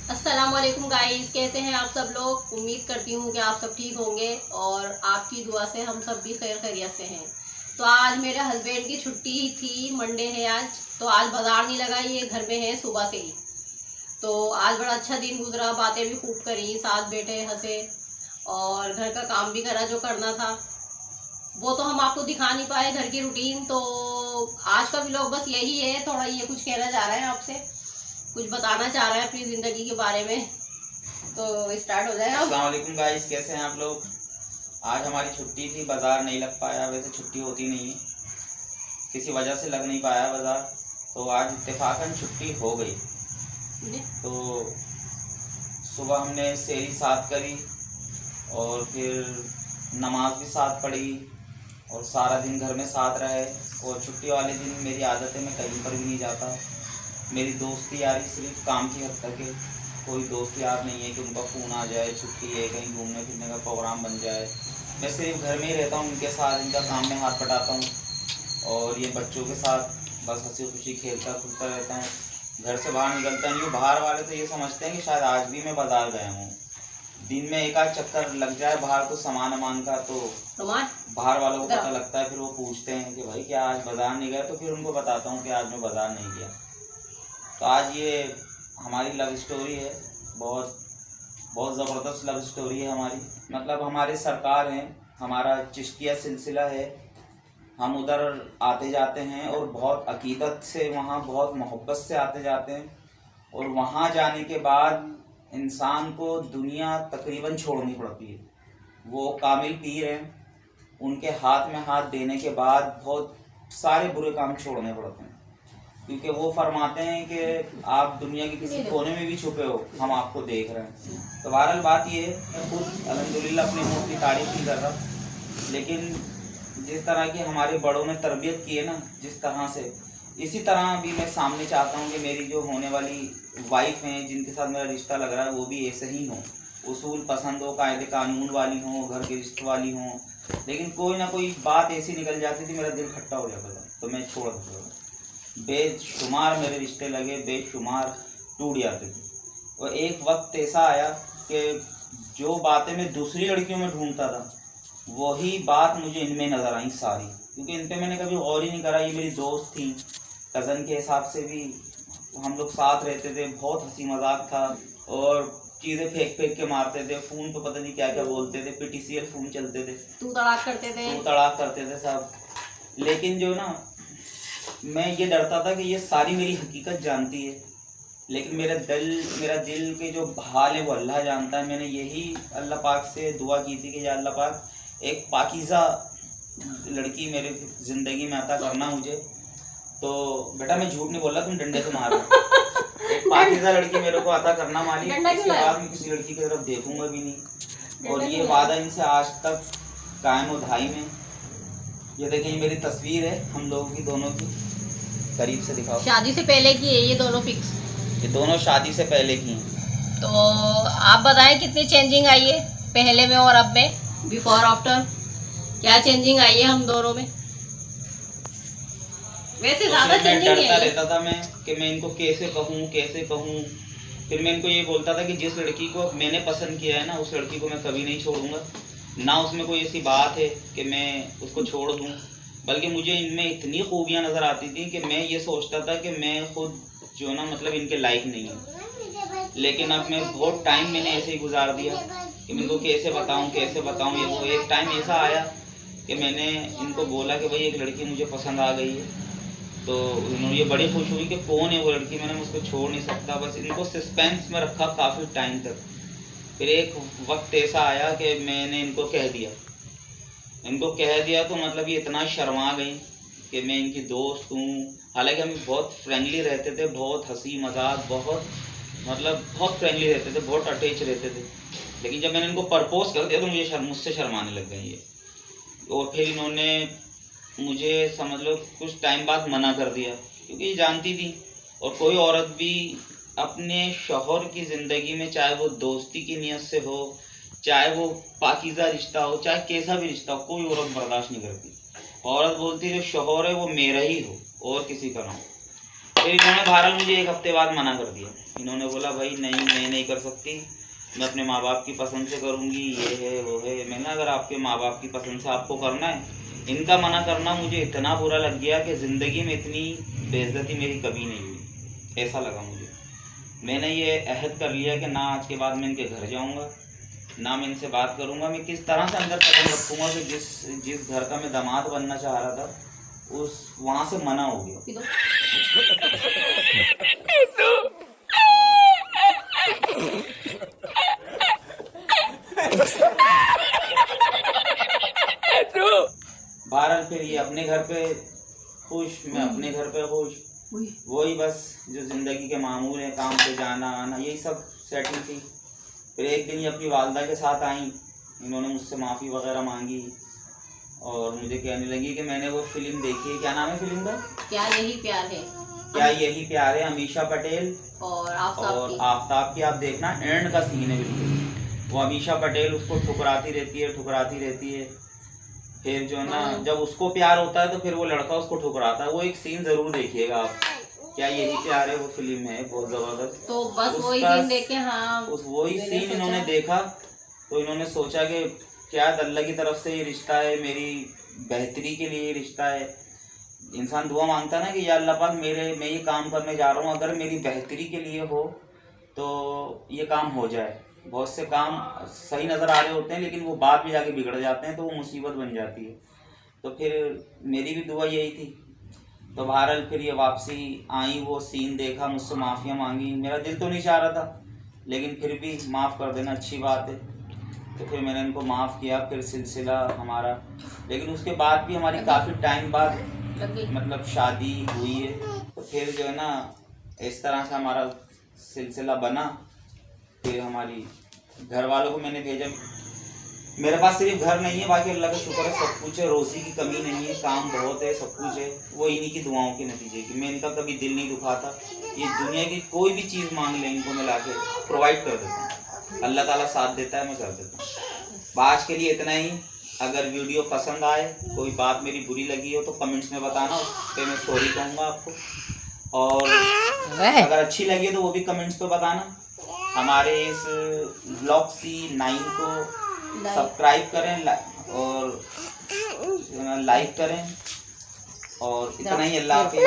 अस्सलामुअलैकुम गाइस, कैसे हैं आप सब लोग। उम्मीद करती हूँ कि आप सब ठीक होंगे और आपकी दुआ से हम सब भी खैर खैरियत से हैं। तो आज मेरे हस्बैंड की छुट्टी थी, मंडे है आज, तो आज बाज़ार नहीं लगा, ये घर में है सुबह से ही। तो आज बड़ा अच्छा दिन गुजरा, बातें भी खूब करी, साथ बैठे हंसे और घर का काम भी करा जो करना था। वो तो हम आपको दिखा नहीं पाए घर की रूटीन। तो आज का व्लॉग बस यही है, थोड़ा ये कुछ कहना चाह रहे हैं आपसे, कुछ बताना चाह रहे हैं अपनी ज़िंदगी के बारे में। तो स्टार्ट हो जाए अब। अस्सलाम वालेकुम गाइस, कैसे हैं आप लोग। आज हमारी छुट्टी थी, बाज़ार नहीं लग पाया। वैसे छुट्टी होती नहीं है, किसी वजह से लग नहीं पाया बाज़ार, तो आज इत्तेफाकन छुट्टी हो गई। तो सुबह हमने सेहरी साथ करी और फिर नमाज भी साथ पढ़ी और सारा दिन घर में साथ रहे। और छुट्टी वाले दिन मेरी आदत है, मैं कहीं पर भी नहीं जाता। मेरी दोस्ती यारी सिर्फ काम की हद तक है। कोई दोस्त यार नहीं है कि उनका फ़ोन आ जाए, छुट्टी है, कहीं घूमने फिरने का प्रोग्राम बन जाए। मैं सिर्फ घर में ही रहता हूँ, उनके साथ इनका काम में हाथ बटाता हूँ और ये बच्चों के साथ बस हंसी खुशी खेलता खुलता रहता है। घर से बाहर निकलता नहीं हूँ। बाहर वाले तो ये समझते हैं कि शायद आज भी मैं बाज़ार गया हूँ। दिन में एक आध चक्कर लग जाए बाहर को सामान वामान का, तो बाहर वालों को पता लगता है। फिर वो पूछते हैं कि भाई क्या आज बाज़ार नहीं गए, तो फिर उनको बताता हूँ कि आज मैं बाज़ार नहीं गया। तो आज ये हमारी लव स्टोरी है, बहुत बहुत ज़बरदस्त लव स्टोरी है हमारी। मतलब हमारे सरकार हैं, हमारा चिश्तिया सिलसिला है, हम उधर आते जाते हैं और बहुत अकीदत से वहाँ बहुत मोहब्बत से आते जाते हैं। और वहाँ जाने के बाद इंसान को दुनिया तकरीबन छोड़नी पड़ती है। वो कामिल पीर हैं, उनके हाथ में हाथ देने के बाद बहुत सारे बुरे काम छोड़ने पड़ते हैं, क्योंकि वो फरमाते हैं कि आप दुनिया के किसी कोने में भी छुपे हो, हम आपको देख रहे हैं। तो बहरहाल बात ये है, मैं खुद अल्हम्दुलिल्लाह अपने मुँह की तारीफ नहीं कर रहा, लेकिन जिस तरह की हमारे बड़ों ने तरबियत की है ना, जिस तरह से, इसी तरह भी मैं सामने चाहता हूँ कि मेरी जो होने वाली वाइफ हैं, जिनके साथ मेरा रिश्ता लग रहा है, वो भी ऐसे ही हों, उसूल पसंद हो, कायदे कानून वाली हों, घर के रिश्ते वाली हों। लेकिन कोई ना कोई बात ऐसी निकल जाती थी, मेरा दिल खट्टा हो जाता था, तो मैं छोड़ देता था। बेशुमार मेरे रिश्ते लगे, बेशुमार टूट जाते थे। और एक वक्त ऐसा आया कि जो बातें मैं दूसरी लड़कियों में ढूंढता था, वही बात मुझे इनमें नज़र आई सारी, क्योंकि इन पे मैंने कभी गौर ही नहीं करा। ये मेरी दोस्त थी, कज़न के हिसाब से भी हम लोग साथ रहते थे, बहुत हंसी मजाक था और चीज़ें फेंक फेंक के मारते थे। फ़ोन पे पता नहीं क्या क्या बोलते थे, PTCL फ़ोन चलते थे, तू तड़ाक करते थे सब। लेकिन जो ना, मैं ये डरता था कि ये सारी मेरी हकीकत जानती है, लेकिन मेरा दिल के जो हाल है वो अल्लाह जानता है। मैंने यही अल्लाह पाक से दुआ की थी कि या अल्लाह पाक एक पाकीज़ा लड़की मेरे ज़िंदगी में अता करना मुझे। तो बेटा मैं झूठ नहीं बोल रहा, तुम डंडे से मार रहे। एक पाकीज़ा लड़की मेरे को अता करना मालिक, इसके बाद मैं किसी लड़की की तरफ देखूंगा भी नहीं। और ये वादा इनसे आज तक कायम और धाई में। ये देखिए, ये मेरी तस्वीर है हम लोगों की दोनों की, करीब से दिखाओ। शादी से पहले की है ये दोनों पिक्स, ये दोनों शादी से पहले की हैं। तो आप बताएं कितनी चेंजिंग आई है पहले में और अब में, बिफोर आफ्टर, क्या चेंजिंग आई है हम दोनों में। वैसे ज्यादा चेंजिंग डरता रहता था मैं कि मैं इनको कैसे कहूँ। फिर मैं इनको ये बोलता था कि जिस लड़की को मैंने पसंद किया है ना, उस लड़की को मैं कभी नहीं छोड़ूंगा, ना उसमें कोई ऐसी बात है कि मैं उसको छोड़ दूँ। बल्कि मुझे इनमें इतनी खूबियाँ नज़र आती थी कि मैं ये सोचता था कि मैं खुद जो ना, मतलब इनके लायक नहीं है। लेकिन अब मैं बहुत टाइम मैंने ऐसे ही गुजार दिया कि मैं इनको कैसे बताऊँ ये वो। एक टाइम ऐसा आया कि मैंने इनको बोला कि भाई एक लड़की मुझे पसंद आ गई है। तो उन्होंने ये बड़ी खुश हुई कि कौन है वो लड़की। मैंने उसको छोड़ नहीं सकता, बस इनको सस्पेंस में रखा काफ़ी टाइम तक। फिर एक वक्त ऐसा आया कि मैंने इनको कह दिया तो मतलब ये इतना शर्मा गई कि मैं इनकी दोस्त हूँ। हालांकि हम बहुत फ्रेंडली रहते थे, बहुत हंसी मजाक, बहुत फ्रेंडली रहते थे, बहुत अटैच रहते थे। लेकिन जब मैंने इनको प्रपोज कर दिया तो मुझसे शर्माने लग गई ये। और फिर इन्होंने मुझे समझ लो कुछ टाइम बाद मना कर दिया, क्योंकि ये जानती थी। और कोई औरत भी अपने शौहर की ज़िंदगी में, चाहे वो दोस्ती की नीयत से हो, चाहे वो पाकीज़ा रिश्ता हो, चाहे कैसा भी रिश्ता हो, कोई औरत बर्दाश्त नहीं करती। औरत बोलती है जो शौहर है वो मेरा ही हो और किसी का ना हो। फिर इन्होंने बहरहाल मुझे एक हफ्ते बाद मना कर दिया। इन्होंने बोला भाई नहीं, मैं नहीं कर सकती, मैं अपने माँ बाप की पसंद से करूँगी, ये है वो है। मैंने अगर आपके माँ बाप की पसंद से आपको करना है, इनका मना करना मुझे इतना बुरा लग गया कि ज़िंदगी में इतनी बेइज्जती मेरी कभी नहीं हुई, ऐसा लगा मुझे। मैंने ये अहद कर लिया कि ना आज के बाद मैं इनके घर जाऊँगा, ना मैं इनसे बात करूँगा। मैं किस तरह से अंदर कदम रखूँगा कि जिस घर का मैं दामाद बनना चाह रहा था उस वहाँ से मना हो गया। बहरहाल फिर ये अपने घर पे खुश, मैं अपने घर पे खुश, वही बस जो ज़िंदगी के मामूल हैं, काम पे जाना आना, यही सब सेटिंग थी। फिर एक दिन ये अपनी वालदा के साथ आई, इन्होंने मुझसे माफ़ी वगैरह मांगी और मुझे कहने लगी कि मैंने वो फिल्म देखी है, क्या नाम है फिल्म का? क्या यही प्यार है। क्या यही प्यार है, अमीषा पटेल और आफ्ताब की आप देखना, एंड का सीन है बिल्कुल। वो अमीषा पटेल उसको ठुकराती रहती है। फिर जो है ना, जब उसको प्यार होता है तो फिर वो लड़का उसको ठुकराता है। वो एक सीन जरूर देखिएगा आप, क्या यही प्यार है, वो फिल्म है बहुत जबरदस्त। तो बस वही सीन देखे, हाँ वही सीन इन्होंने देखा तो इन्होंने सोचा कि क्या अल्लाह की तरफ से ये रिश्ता है, मेरी बेहतरी के लिए रिश्ता है। इंसान दुआ मांगता है ना कि या अल्लाह पाक मैं ये काम करने जा रहा हूँ, अगर मेरी बेहतरी के लिए हो तो ये काम हो जाए। बहुत से काम सही नज़र आ रहे होते हैं लेकिन वो बाद में जाके बिगड़ जाते हैं, तो वो मुसीबत बन जाती है। तो फिर मेरी भी दुआ यही थी। तो बहरहाल फिर ये वापसी आई, वो सीन देखा, मुझसे माफ़ियाँ मांगी। मेरा दिल तो नहीं चाह रहा था लेकिन फिर भी माफ़ कर देना अच्छी बात है। तो फिर मैंने इनको माफ़ किया। फिर सिलसिला हमारा, लेकिन उसके बाद भी हमारी काफ़ी टाइम बाद मतलब शादी हुई है। तो फिर जो है ना इस तरह से हमारा सिलसिला बना। फिर हमारी घर वालों को मैंने भेजा। मेरे पास सिर्फ घर नहीं है, बाकी अल्लाह का शुक्र है सब कुछ है, रोज़ी की कमी नहीं है, काम बहुत है, सब कुछ है। वो इन्हीं की दुआओं के नतीजे की। मैं इनका कभी दिल नहीं दुखाता। ये दुनिया की कोई भी चीज़ मांग ले, इनको मैं लाके प्रोवाइड कर देता हूँ। अल्लाह ताला साथ देता है, मैं कर देता हूँ। आज के लिए इतना ही। अगर वीडियो पसंद आए, कोई बात मेरी बुरी लगी हो तो कमेंट्स में बताना, उस पर मैं सॉरी कहूँगा आपको। और अगर अच्छी लगी हो तो वो भी कमेंट्स पे बताना। हमारे इस ब्लॉग C9 को सब्सक्राइब करें और लाइक करें। और इतना ही। अल्लाह हाफिज़।